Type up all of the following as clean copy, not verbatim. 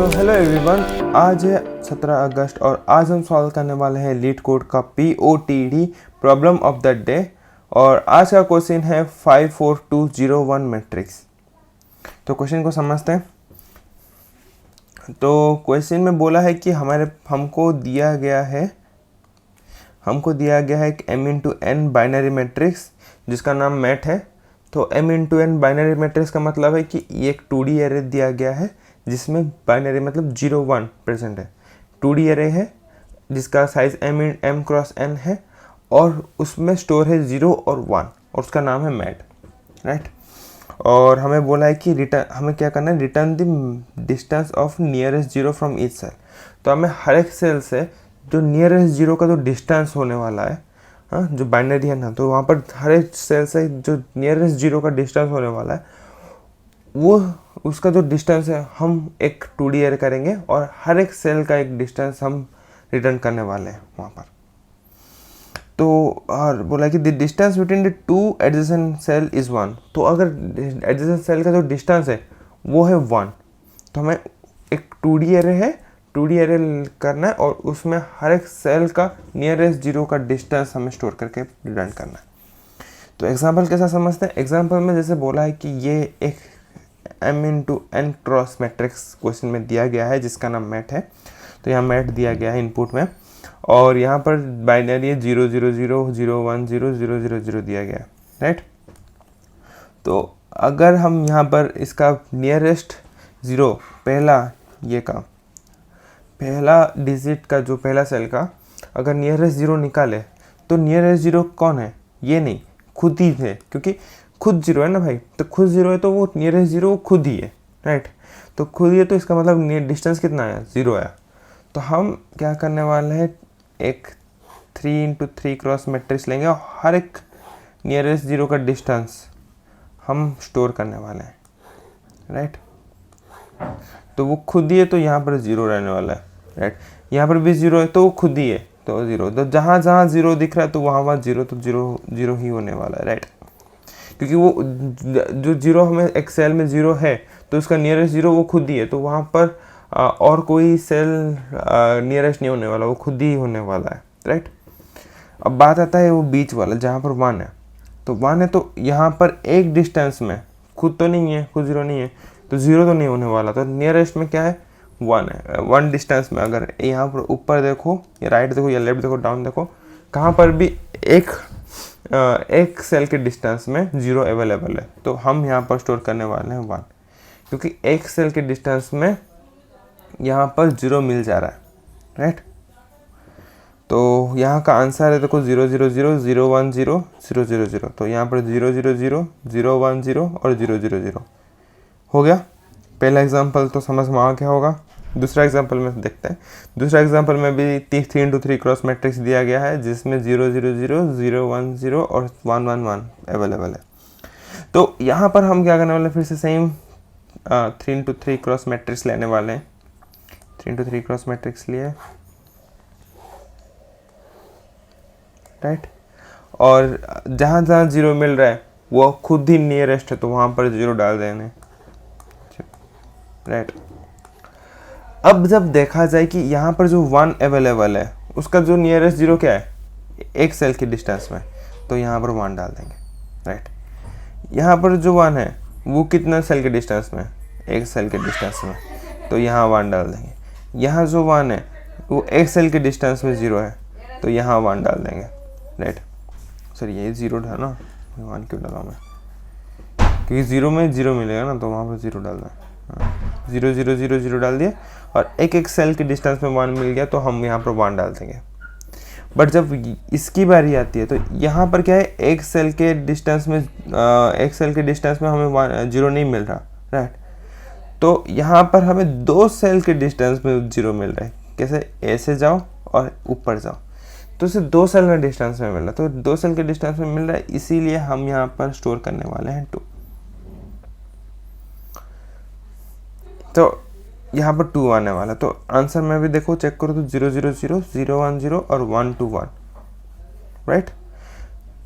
Hello everyone, आज है 17 अगस्त और आज हम सॉल्व करने वाले हैं लीड कोड का POTD problem of the day. और आज का क्वेश्चन है 54201 मैट्रिक्स। तो क्वेश्चन को समझते हैं। तो क्वेश्चन में बोला है कि हमको दिया गया है एक m×n बाइनरी मैट्रिक्स जिसका नाम मैट है। तो m×n बाइनरी मैट्रिक्स का मतलब है कि ये एक 2D एरे दिया गया है जिसमें बाइनरी मतलब 0 1 प्रेजेंट है। 2D एरे है जिसका साइज m×n है और उसमें स्टोर है 0 और 1 और उसका नाम है मैट, राइट। और हमें बोला है कि हमें क्या करना है, return the distance of nearest zero from each cell. तो हमें हर एक सेल से जो नियरेस्ट जीरो का जो डिस्टेंस होने वाला है, हाँ, जो बाइनरी है ना, तो वहाँ पर हर एक सेल से जो नियरेस्ट जीरो का डिस्टेंस होने वाला है वो उसका जो डिस्टेंस है हम एक 2D एरे करेंगे और हर एक सेल का एक डिस्टेंस हम रिटर्न करने वाले हैं वहाँ पर। तो और बोला कि the distance between the two adjacent cell is 1। तो अगर एडजेसेंट सेल का जो डिस्टेंस है वो है 1 तो हमें एक 2D एरे है, 2D एरे करना है और उसमें हर एक सेल का नियरेस्ट जीरो का डिस्टेंस हमें स्टोर करके रिटर्न करना है। तो एग्जांपल कैसा समझते हैं। एग्जांपल में जैसे बोला है कि ये एक m×n क्रॉस मैट्रिक्स क्वेश्चन में दिया गया है जिसका नाम मैट है। तो यहाँ मैट दिया गया है इनपुट में और यहाँ पर बाइनरी 0 0 0 0 1 0 0 0 0 दिया गया है, राइट। तो अगर हम यहाँ पर इसका नियरेस्ट ज़ीरो पहला डिजिट का जो पहला सेल का अगर नियरेस्ट ज़ीरो निकाले तो नियरेस्ट ज़ीरो कौन है, ये नहीं, खुद ही है, क्योंकि खुद जीरो है ना भाई। तो खुद जीरो है तो वो नियरेस्ट जीरो खुद ही है, राइट। तो खुद ही है तो इसका मतलब डिस्टेंस कितना आया, 0 आया। तो हम क्या करने वाले हैं, एक 3×3 क्रॉस मैट्रिक्स लेंगे और हर एक नियरेस्ट जीरो का डिस्टेंस हम स्टोर करने वाले हैं, राइट। तो वो खुद ही है तो यहाँ पर 0 रहने वाला है, राइट। यहाँ पर भी 0 है तो वो खुद ही है तो 0। तो जहाँ 0 दिख रहा है तो वहाँ 0, तो 0 ही होने वाला है, राइट। क्योंकि वो जो 0 हमें एक सेल में 0 है तो उसका नियरेस्ट 0 वो खुद ही है, तो वहाँ पर और कोई सेल नियरेस्ट नहीं होने वाला, वो खुद ही होने वाला है, राइट। अब बात आता है वो बीच वाला जहाँ पर 1 है। तो 1 है तो यहाँ पर एक डिस्टेंस में खुद तो नहीं है, खुद 0 नहीं है तो 0 तो नहीं होने वाला। तो नियरेस्ट में क्या है, 1 है। 1 डिस्टेंस में अगर यहाँ पर ऊपर देखो या राइट देखो या लेफ्ट देखो डाउन देखो, कहाँ पर भी एक सेल के डिस्टेंस में 0 अवेलेबल है। तो हम यहाँ पर स्टोर करने वाले हैं 1, क्योंकि एक सेल के डिस्टेंस में यहाँ पर 0 मिल जा रहा है, राइट। तो यहाँ का आंसर है देखो 0 0 0 0 1 0 0 0 0। तो यहाँ पर 0 0 0 0 1 0 और 0 0 0 हो गया। पहला एग्जाम्पल तो समझ में आ गया होगा। दूसरा एग्जाम्पल में देखते हैं। दूसरा एग्जाम्पल में भी 3×3 क्रॉस मैट्रिक्स दिया गया है जिसमें 0 0 0 0 1 0 और 1 1 1 अवेलेबल है। तो यहाँ पर हम क्या करने वाले हैं, फिर से सेम 3×3 क्रॉस मैट्रिक्स लेने वाले हैं। 3×3 क्रॉस मैट्रिक्स लिए, राइट। और जहाँ 0 मिल रहा है वो खुद ही नियरेस्ट है तो वहाँ पर 0 डाल देने, राइट। अब जब देखा जाए कि यहाँ पर जो 1 अवेलेबल है उसका जो नियरेस्ट 0 क्या है, एक सेल के डिस्टेंस में, तो यहाँ पर 1 डाल देंगे, राइट। यहाँ पर जो 1 है वो कितना सेल के डिस्टेंस में, एक सेल के डिस्टेंस में, तो यहाँ 1 डाल देंगे। यहाँ जो 1 है वो एक सेल के डिस्टेंस में 0 है तो यहाँ 1 डाल देंगे, राइट। सर ये 0 था ना, 1 क्यों डाला मैं, क्योंकि 0 में 0 मिलेगा ना तो वहाँ पर 0 डालना है। 0 0 0 0 डाल दिया और एक सेल के डिस्टेंस में 1 मिल गया तो हम यहाँ पर 1 डाल देंगे। बट जब इसकी बारी आती है तो यहाँ पर क्या है, एक सेल के डिस्टेंस में हमें 0 नहीं मिल रहा, राइट। तो यहाँ पर हमें 2 सेल के डिस्टेंस में 0 मिल रहा है। कैसे, ऐसे जाओ और ऊपर जाओ तो इसे 2 सेल के डिस्टेंस में मिल रहा है। तो 2 सेल के डिस्टेंस में मिल रहा है, इसीलिए हम यहाँ पर स्टोर करने वाले हैं 2। तो यहाँ पर 2 आने वाला, तो आंसर में भी देखो चेक करो तो 0 0 0 0 1 0 और 1 2 1, राइट।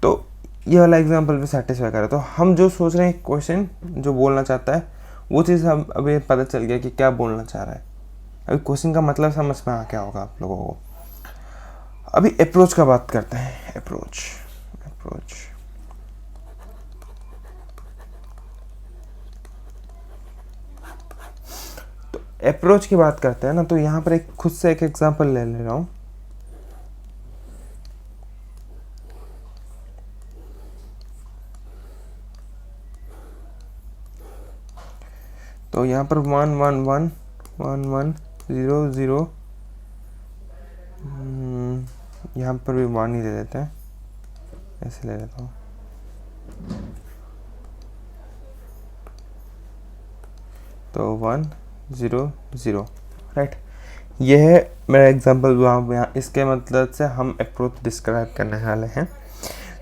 तो ये वाला एग्जांपल भी सेटिस्फाई कर रहा है। तो हम जो सोच रहे हैं क्वेश्चन जो बोलना चाहता है वो चीज़ हम अभी पता चल गया कि क्या बोलना चाह रहा है, अभी क्वेश्चन का मतलब समझ में आ गया होगा आप लोगों को। अभी अप्रोच का बात करते हैं। अप्रोच तो अप्रोच की बात करते हैं ना, तो यहाँ पर एक खुद से एक एग्जांपल ले रहा हूँ। तो यहाँ पर 1 1 1 1 1 0 0, यहाँ पर भी 1 ही ले लेते हैं, ऐसे ले लेता हूँ। तो 1 0 0, राइट। ये है मेरा एग्जांपल वहाँ यहाँ, इसके मतलब से हम अप्रोच डिस्क्राइब करने वाले हैं।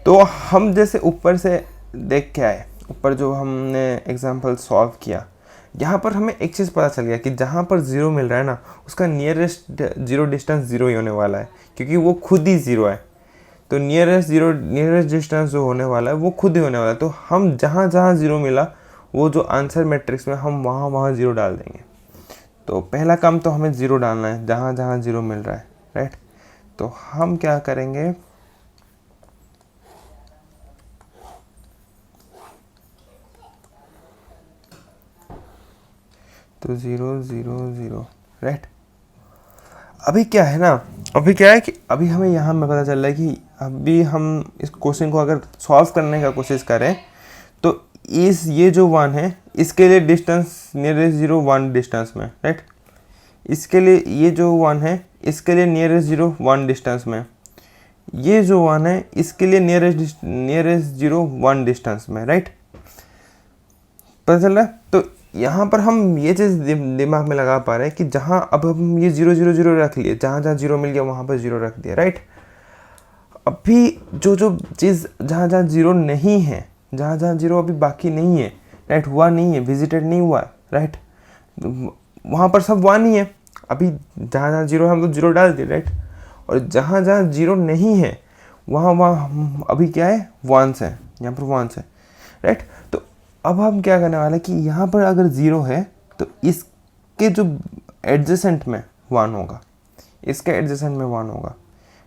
तो हम जैसे ऊपर से देख के आए, ऊपर जो हमने एग्जांपल सॉल्व किया, यहाँ पर हमें एक चीज़ पता चल गया कि जहाँ पर 0 मिल रहा है ना, उसका नियरेस्ट जीरो डिस्टेंस 0 ही होने वाला है, क्योंकि वो खुद ही 0 है। तो नियरेस्ट डिस्टेंस जो होने वाला है वो खुद ही होने वाला है। तो हम जहाँ जहाँ 0 मिला, वो जो आंसर मैट्रिक्स में हम वहाँ 0 डाल देंगे। तो पहला काम तो हमें 0 डालना है जहाँ जहाँ 0 मिल रहा है, राइट। तो हम क्या करेंगे, तो 0 0 0, राइट। अभी क्या है ना, अभी क्या है कि अभी हमें यहाँ में पता चल रहा है कि अभी हम इस क्वेश्चन को अगर सॉल्व करने का कोशिश करें, तो ये जो 1 है, इसके लिए डिस्टेंस नियरेस्ट 0 1 डिस्टेंस में, राइट। इसके लिए ये जो 1 है, इसके लिए नियरेस्ट 0 1 डिस्टेंस में। ये जो 1 है, इसके लिए नियरेस्ट 0 1 डिस्टेंस में, राइट। पता चल रहा है। तो यहाँ पर हम ये चीज़ दिमाग में लगा पा रहे हैं कि जहाँ अब हम ये 0 0 0 रख लिए, जहाँ जहाँ 0 मिल गया वहाँ पर 0 रख दिया, राइट। अभी जो चीज़ जहाँ जहाँ 0 नहीं है, जहाँ जहाँ 0 अभी बाकी नहीं है, राइट, हुआ नहीं है, विजिटेड नहीं हुआ, राइट, वहाँ पर सब 1 ही है। अभी जहाँ जहाँ 0 है हम तो 0 डाल दिए, राइट। और जहाँ जहाँ 0 नहीं है वहाँ अभी क्या है, 1 है, यहाँ पर 1 है, राइट। तो अब हम क्या करने वाले हैं कि यहाँ पर अगर 0 है तो इसके जो एडजेसेंट में 1 होगा, इसके एडजेसेंट में 1 होगा,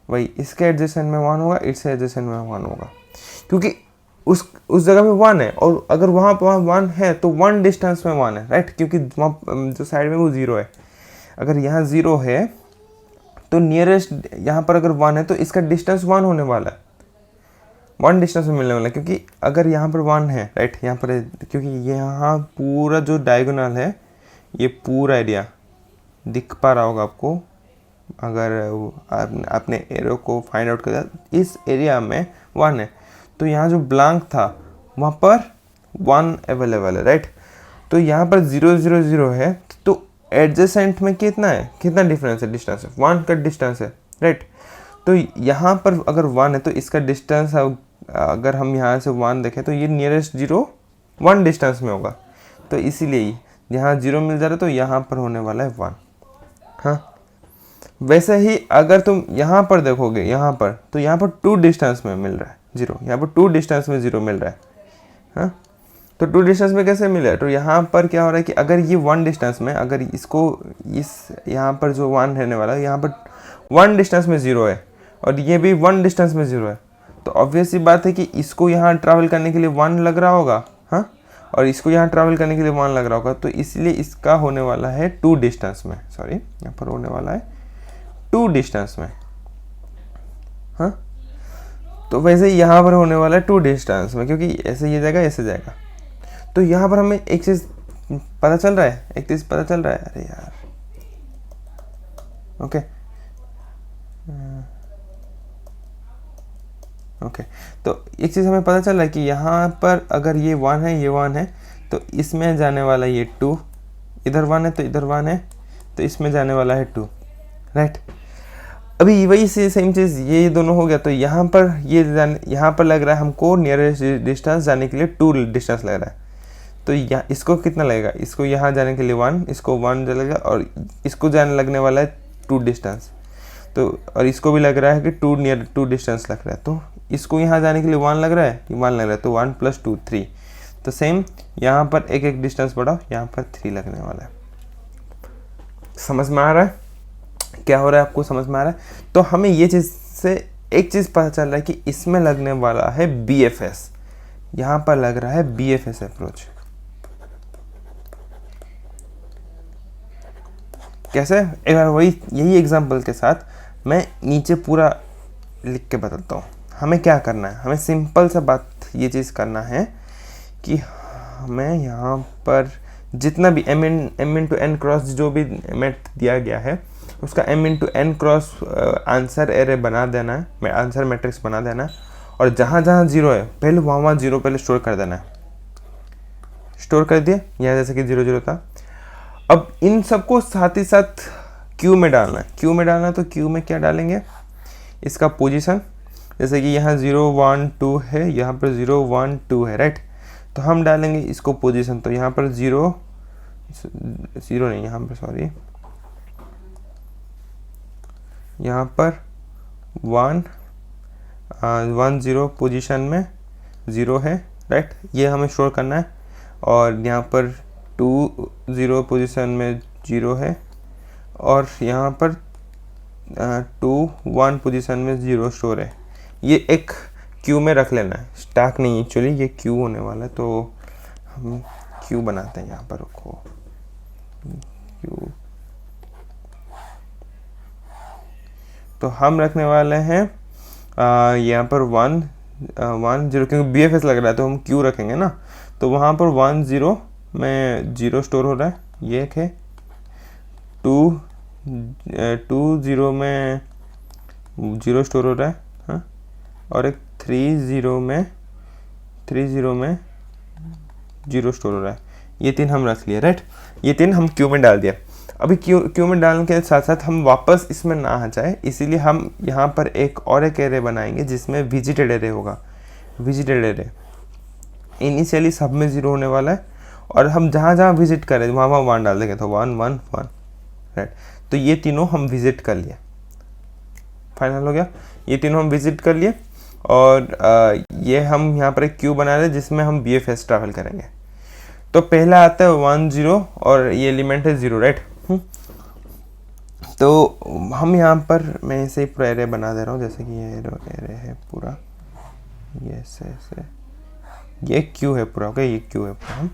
वही इसके एडजेसेंट में 1 होगा, इसके एडजेसेंट में 1 होगा, क्योंकि उस जगह में 1 है। और अगर वहाँ पर 1 है तो 1 डिस्टेंस में 1 है, राइट, क्योंकि वहाँ जो साइड में वो 0 है। अगर यहाँ 0 है तो नियरेस्ट यहाँ पर अगर 1 है तो इसका डिस्टेंस 1 होने वाला है, 1 डिस्टेंस में मिलने वाला है। क्योंकि अगर यहाँ पर 1 है, राइट, यहाँ पर, क्योंकि यहाँ पूरा जो डायगोनल है, ये पूरा एरिया दिख पा रहा होगा आपको, अगर आपने एरो को फाइंड आउट किया, इस एरिया में 1 है। तो यहाँ जो ब्लैंक था वहाँ पर 1 अवेलेबल है, राइट। तो यहाँ पर 0 0 0 है, तो एडजेसेंट में कितना है, कितना डिफरेंस है, डिस्टेंस है 1 का डिस्टेंस है, राइट। तो यहाँ पर अगर 1 है तो इसका डिस्टेंस, अगर हम यहाँ से 1 देखें तो ये नियरेस्ट 0 1 डिस्टेंस में होगा। तो इसीलिए यहाँ 0 मिल जा रहा है तो यहाँ पर होने वाला है 1। हाँ, वैसे ही अगर तुम यहाँ पर देखोगे, यहाँ पर, तो यहाँ पर 2 डिस्टेंस में मिल रहा है 0, यहाँ पर 2 डिस्टेंस में 0 मिल रहा है। हाँ, तो 2 डिस्टेंस में कैसे मिला? तो यहाँ पर क्या हो रहा है कि अगर ये 1 डिस्टेंस में, अगर इसको यहाँ पर जो 1 रहने वाला है, यहाँ पर 1 डिस्टेंस में 0 है और ये भी 1 डिस्टेंस में 0 है, तो ऑब्वियस सी बात है कि इसको यहाँ ट्रैवल करने के लिए 1 लग रहा होगा, हाँ, और इसको यहाँ ट्रैवल करने के लिए 1 लग रहा होगा। तो इसलिए इसका होने वाला है 2 डिस्टेंस में, सॉरी, यहाँ पर होने वाला है 2 डिस्टेंस में, हाँ। तो वैसे यहाँ पर होने वाला है 2 डिस्टेंस में, क्योंकि ऐसे ये जाएगा, ऐसे जाएगा। तो यहाँ पर हमें एक चीज़ पता चल रहा है, अरे यार, ओके, तो एक चीज़ हमें पता चल रहा है कि यहाँ पर अगर ये 1 है, ये 1 है, तो इसमें जाने वाला ये 2, इधर 1 है तो इधर 1 है, तो इसमें जाने वाला है 2, राइट। अभी वही से सेम चीज़ ये दोनों हो गया। तो यहाँ पर यहाँ पर लग रहा है हमको नियरेस्ट डिस्टेंस जाने के लिए 2 डिस्टेंस लग रहा है। तो यहाँ इसको कितना लगेगा, इसको यहाँ जाने के लिए 1, इसको 1 लगेगा, और इसको जाने लगने वाला है 2 डिस्टेंस। तो और इसको भी लग रहा है कि 2 डिस्टेंस लग रहा है। तो इसको यहाँ जाने के लिए 1 लग रहा है, 1 लग रहा है, तो 1 + 2 3। तो सेम यहाँ पर एक डिस्टेंस बढ़ाओ, यहाँ पर 3 लगने वाला है। समझ में आ रहा है क्या हो रहा है, आपको समझ में आ रहा है? तो हमें ये चीज़ से एक चीज़ पता चल रहा है कि इसमें लगने वाला है BFS, यहाँ पर लग रहा है BFS अप्रोच। कैसे? एक बार वही यही एग्जांपल के साथ मैं नीचे पूरा लिख के बताता हूँ। हमें क्या करना है, हमें सिंपल सा बात ये चीज़ करना है कि हमें यहाँ पर जितना भी m इंटू n क्रॉस जो भी मेट दिया गया है उसका m into n cross answer array बना देना है, आंसर मैट्रिक्स बना देना है, और जहाँ जहाँ जीरो है पहले वहाँ जीरो पहले स्टोर कर देना है। स्टोर कर दिया यहाँ जैसे कि 0 0 था। अब इन सबको साथ ही साथ क्यू में डालना है। क्यू में डालना है तो क्यू में क्या डालेंगे, इसका पोजीशन, जैसे कि यहाँ 0 1 2 है, यहाँ पर 0 1 2 है, राइट। तो हम डालेंगे इसको पोजीशन, तो यहाँ पर 0 नहीं, यहाँ पर सॉरी, यहाँ पर 1 0 पोजीशन में 0 है, राइट, ये हमें स्टोर करना है। और यहाँ पर 2 0 पोजीशन में 0 है, और यहाँ पर 2 1 पोजीशन में 0 स्टोर है। ये एक क्यू में रख लेना है, स्टैक नहीं, एक्चुअली ये क्यू होने वाला है, तो हम क्यू बनाते हैं यहाँ पर, रखो क्यू। तो हम रखने वाले हैं यहाँ पर 1 1 0, क्योंकि BFS लग रहा है तो हम क्यू रखेंगे ना। तो वहाँ पर 1 0 में 0 स्टोर हो रहा है, ये एक है। 2 0 में 0 स्टोर हो रहा है, हाँ। और एक 3 0 में 0 स्टोर हो रहा है। ये 3 हम रख लिए, राइट। ये 3 हम क्यू में डाल दिया। अभी क्यू में डालने के साथ साथ हम वापस इसमें ना आ जाए, इसीलिए हम यहाँ पर एक एरे बनाएंगे जिसमें विजिटेड एरे होगा। विजिटेड एरे इनिशियली सब में 0 होने वाला है, और हम जहाँ जहाँ विजिट करें वहाँ 1 डाल देंगे, तो 1 1 1, राइट। तो ये तीनों हम विजिट कर लिए, फाइनल हो गया। ये तीनों हम विजिट कर लिए, और ये हम यहाँ पर एक क्यू बना रहे जिसमें हम BFS ट्रैवल करेंगे। तो पहला आता है 1 0, और ये एलिमेंट है 0, राइट। तो हम यहाँ पर, मैं इसे पूरा एरे बना दे रहा हूँ, जैसे कि ये एरे है पूरा, ये ऐसे ये क्यू है पूरा, ओके, ये क्यू है पूरा।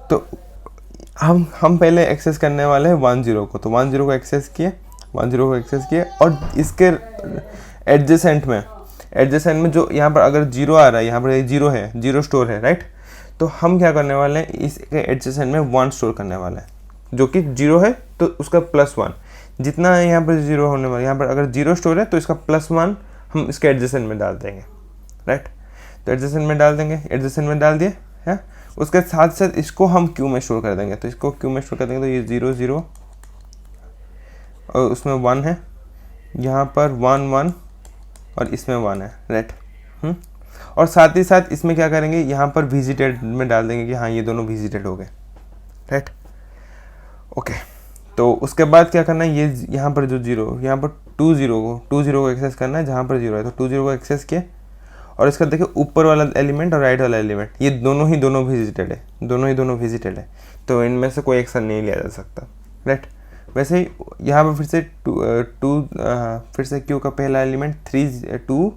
तो हम पहले एक्सेस करने वाले हैं 1 0 को, तो 1 0 को एक्सेस किए, 1 0 को एक्सेस किए, और इसके एडजेसेंट में जो यहाँ पर अगर 0 आ रहा है, यहाँ पर 0 है, 0 स्टोर है, राइट। तो हम क्या करने वाले हैं, इसके एडजेसेंट में 1 स्टोर करने वाले हैं, जो कि 0 है तो उसका +1, जितना यहाँ पर 0 होने वाला, यहाँ पर अगर 0 स्टोर है तो इसका +1 हम इसके एडजेसेंट में डाल देंगे, राइट। तो एडजेसेंट में डाल देंगे, एडजेसेंट में डाल दिए है। उसके साथ साथ इसको हम क्यू में स्टोर कर देंगे, तो इसको क्यू में स्टोर कर देंगे, तो ये 0 0 और उसमें 1 है, यहाँ पर 1 1 और इसमें 1 है, राइट। और साथ ही साथ इसमें क्या करेंगे, यहाँ पर विजिटेड में डाल देंगे कि हाँ ये दोनों विजिटेड हो गए, राइट, ओके। तो उसके बाद क्या करना है, ये यहाँ पर जो 0, यहाँ पर 2 0 को एक्सेस करना है, जहाँ पर 0 है तो 2 0 को एक्सेस किए। और इसका देखिए ऊपर वाला एलिमेंट और राइट वाला एलिमेंट, ये दोनों विजिटेड है, दोनों विजिटेड है, तो इनमें से कोई एक्शन नहीं लिया जा सकता, राइट। वैसे ही यहाँ पर फिर से क्यू का पहला एलिमेंट 3 2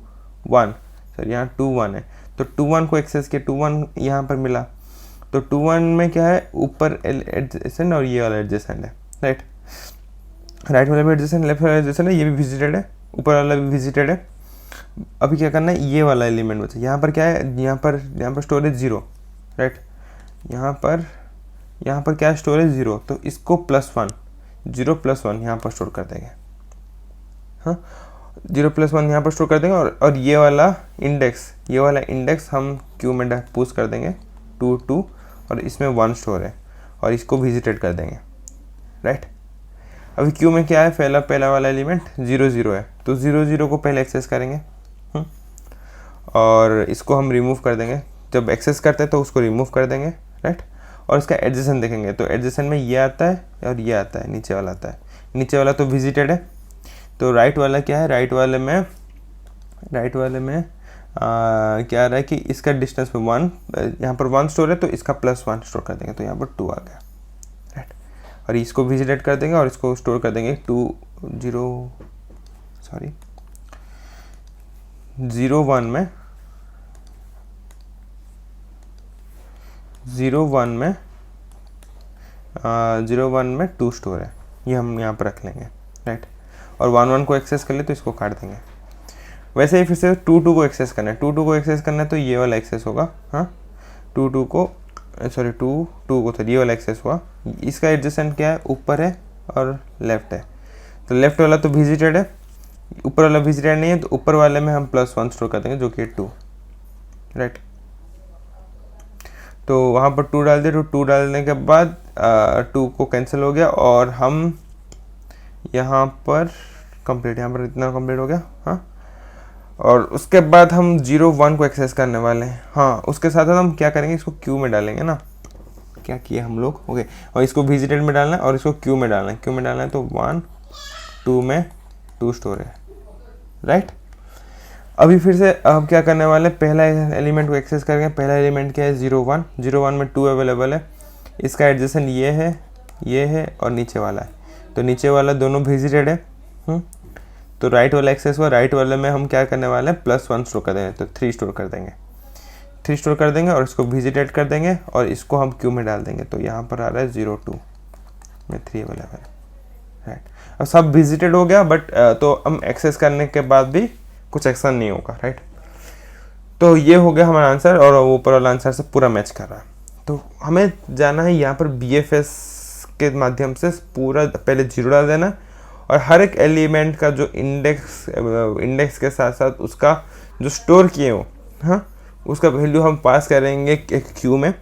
1, सर यहाँ 2 1 है, तो 2 1 को एक्सेस किया, 2 1 यहाँ पर मिला, तो 2 1 में क्या है, ऊपर एडजेसेंट और ये वाला एडजेसेंट है, राइट। राइट वाला भी एडजेसेंट, लेफ्ट वाला एडजेसेंट है, ये भी विजिटेड है, ऊपर वाला भी विजिटेड है। अभी क्या करना है, ये वाला एलिमेंट बचा, यहाँ पर क्या है, यहाँ पर स्टोरेज 0, राइट। यहाँ पर क्या है, स्टोरेज 0, तो इसको +1 0 +1 यहाँ पर स्टोर कर देंगे, हाँ 0 +1 यहाँ पर स्टोर कर देंगे। और ये वाला इंडेक्स हम क्यू में पुश कर देंगे 2 2, और इसमें 1 स्टोर है, और इसको विजिटेड कर देंगे, राइट। अभी क्यू में क्या है, पहला वाला एलिमेंट 0 0 है, तो 0 0 को पहले एक्सेस करेंगे, और इसको हम रिमूव कर देंगे। जब एक्सेस करते हैं तो उसको रिमूव कर देंगे, राइट। और इसका एडजेसेंट देखेंगे, तो एडजेसेंट में ये आता है और ये आता है, नीचे वाला आता है। नीचे वाला तो विजिटेड है, तो राइट वाला क्या है, राइट वाले में क्या आ रहा है कि इसका डिस्टेंस में 1, यहाँ पर 1 स्टोर है, तो इसका +1 स्टोर कर देंगे, तो यहाँ पर 2 आ गया, राइट। और इसको विजिटेट कर देंगे और इसको स्टोर कर देंगे 01 में 01 में 2 स्टोर है, ये हम यहाँ पर रख लेंगे, राइट। और 11 को एक्सेस कर ले तो इसको काट देंगे। वैसे ही फिर से 22 को एक्सेस करना है, 22 को एक्सेस करना है तो ये वाला एक्सेस होगा, हाँ 22 को तो ये वाला एक्सेस हुआ। इसका एडजेसेंट क्या है, ऊपर है और लेफ्ट है, तो लेफ्ट वाला तो विजिटेड है, ऊपर वाला विजिटेड नहीं है, तो ऊपर वाले में हम +1 स्टोर कर देंगे जो कि 2, राइट। तो वहाँ पर 2 डाल दिया, तो 2 डालने के बाद 2 को कैंसिल हो गया और हम यहाँ पर कंप्लीट, यहाँ पर इतना कंप्लीट हो गया, हाँ। और उसके बाद हम 01 को एक्सेस करने वाले हैं, हाँ। उसके साथ साथ हम क्या करेंगे, इसको क्यू में डालेंगे ना, क्या किए हम लोग, ओके। और इसको विजिटेड में डालना है और इसको क्यू में डालना है, क्यू में डालना है तो 1 2 में 2 स्टोर है, राइट। अभी फिर से अब क्या करने वाले हैं, पहला एलिमेंट को एक्सेस करेंगे। पहला एलिमेंट क्या है, 01 में 2 अवेलेबल है, इसका एडजेसेंट ये है और नीचे वाला है, तो नीचे वाला दोनों विजिटेड है, तो राइट वाला एक्सेस हुआ। राइट वाले में हम क्या करने वाले हैं, +1 स्टोर कर देंगे, तो 3 स्टोर कर देंगे, 3 स्टोर कर देंगे और इसको विजिटेड कर देंगे और इसको हम क्यू में डाल देंगे, तो यहाँ पर आ रहा है 02 में 3 अवेलेबल है, राइट। अब सब विजिटेड हो गया, बट तो हम एक्सेस करने के बाद भी कुछ एक्शन नहीं होगा, राइट। तो ये हो गया हमारा आंसर और ऊपर वाला आंसर से पूरा मैच कर रहा है। तो हमें जाना है यहाँ पर BFS के माध्यम से, पूरा पहले 0 डाल देना और हर एक एलिमेंट का जो इंडेक्स के साथ साथ उसका जो स्टोर किए हो, हाँ, उसका वैल्यू हम पास करेंगे एक क्यू में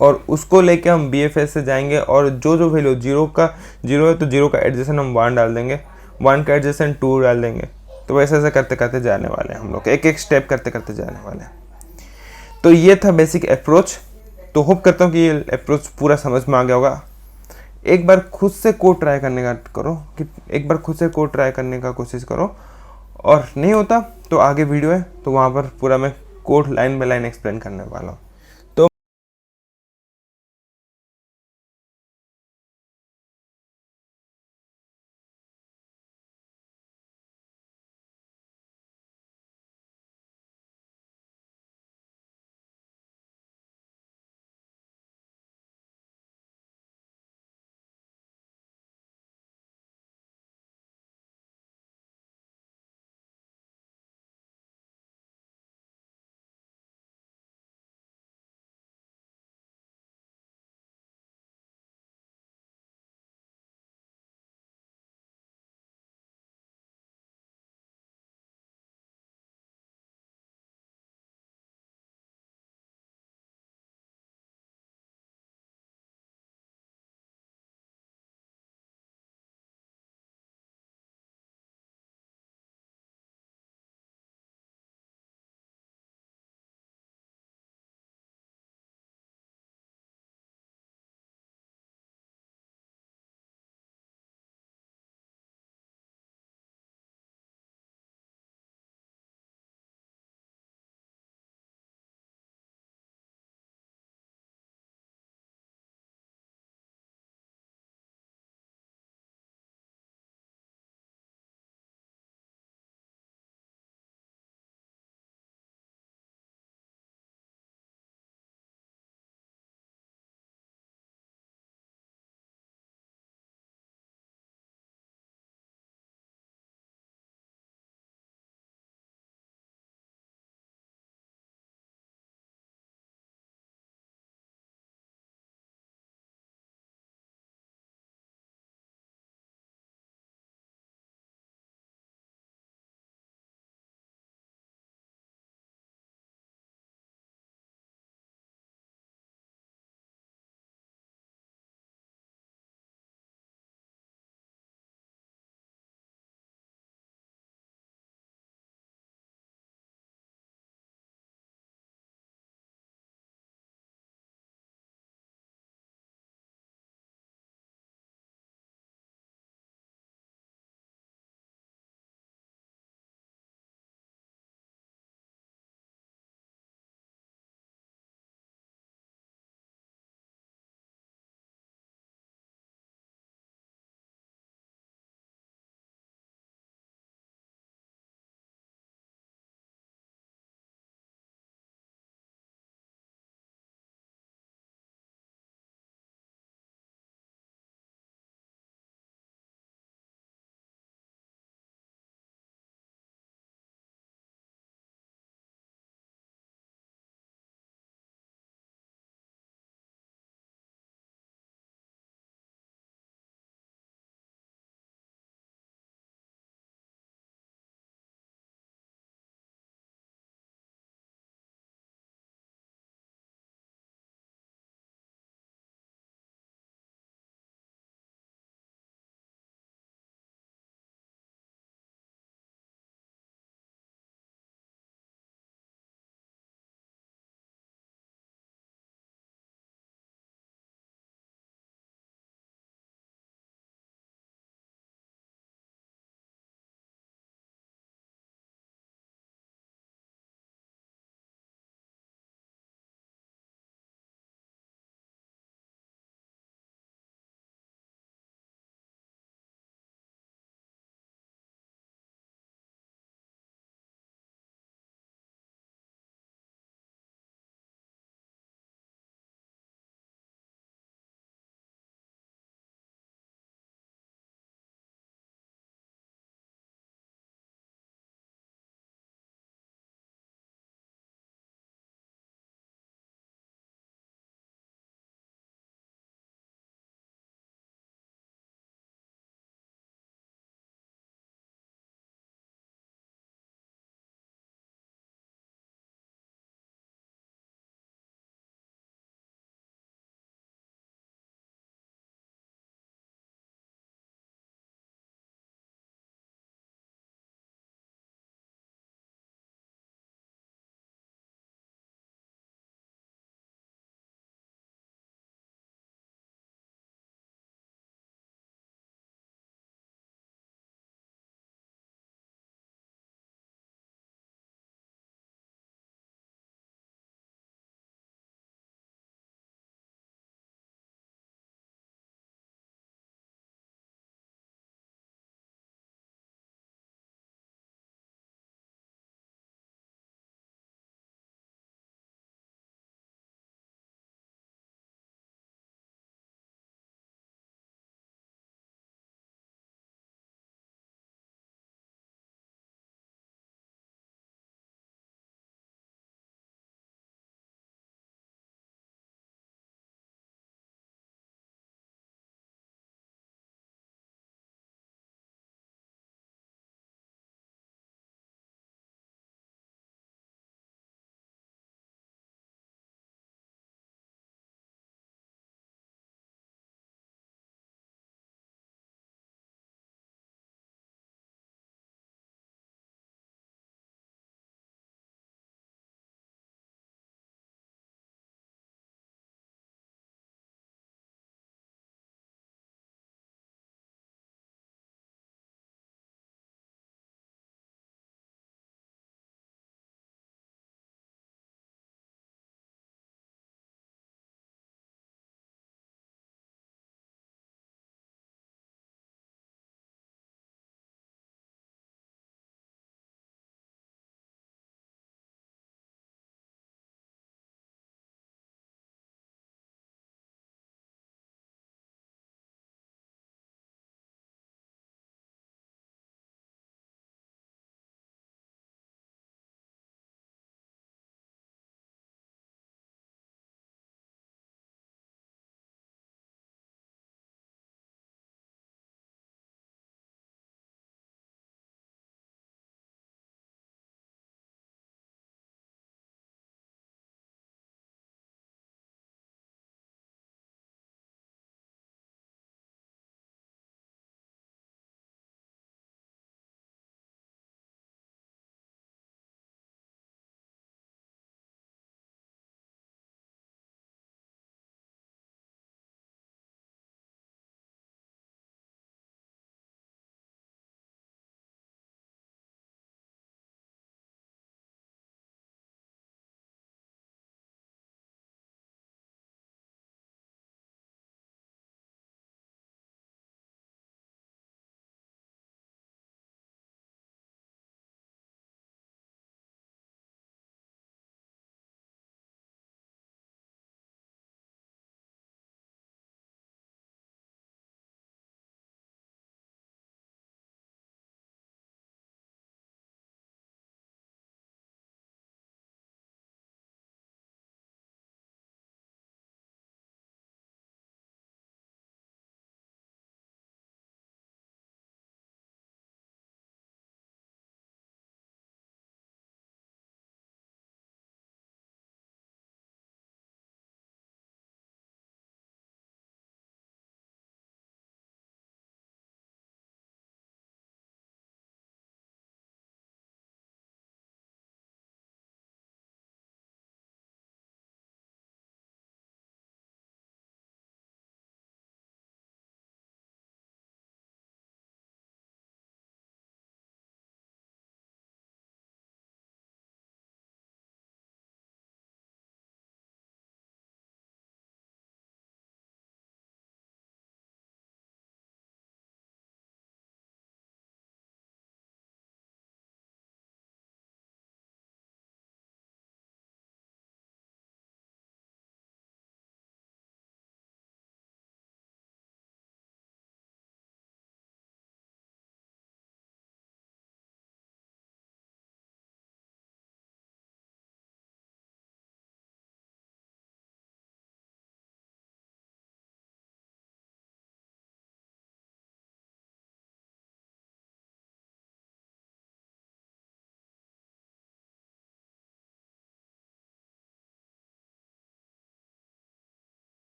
और उसको लेके हम BFS से जाएंगे और जो वैल्यू 0 है तो 0 का एडजेसेंट हम 1 डाल देंगे, 1 का एडजेसेंट 2 डाल देंगे। तो वैसे ऐसे करते करते जाने वाले हैं हम लोग, एक एक स्टेप करते करते जाने वाले हैं। तो ये था बेसिक अप्रोच। तो होप करता हूँ कि ये अप्रोच पूरा समझ में आ गया होगा। एक बार खुद से कोड ट्राई करने का करो, कि एक बार खुद से कोड ट्राई करने का कोशिश करो, और नहीं होता तो आगे वीडियो है तो वहाँ पर पूरा मैं code line by line explain करने वाला हूँ।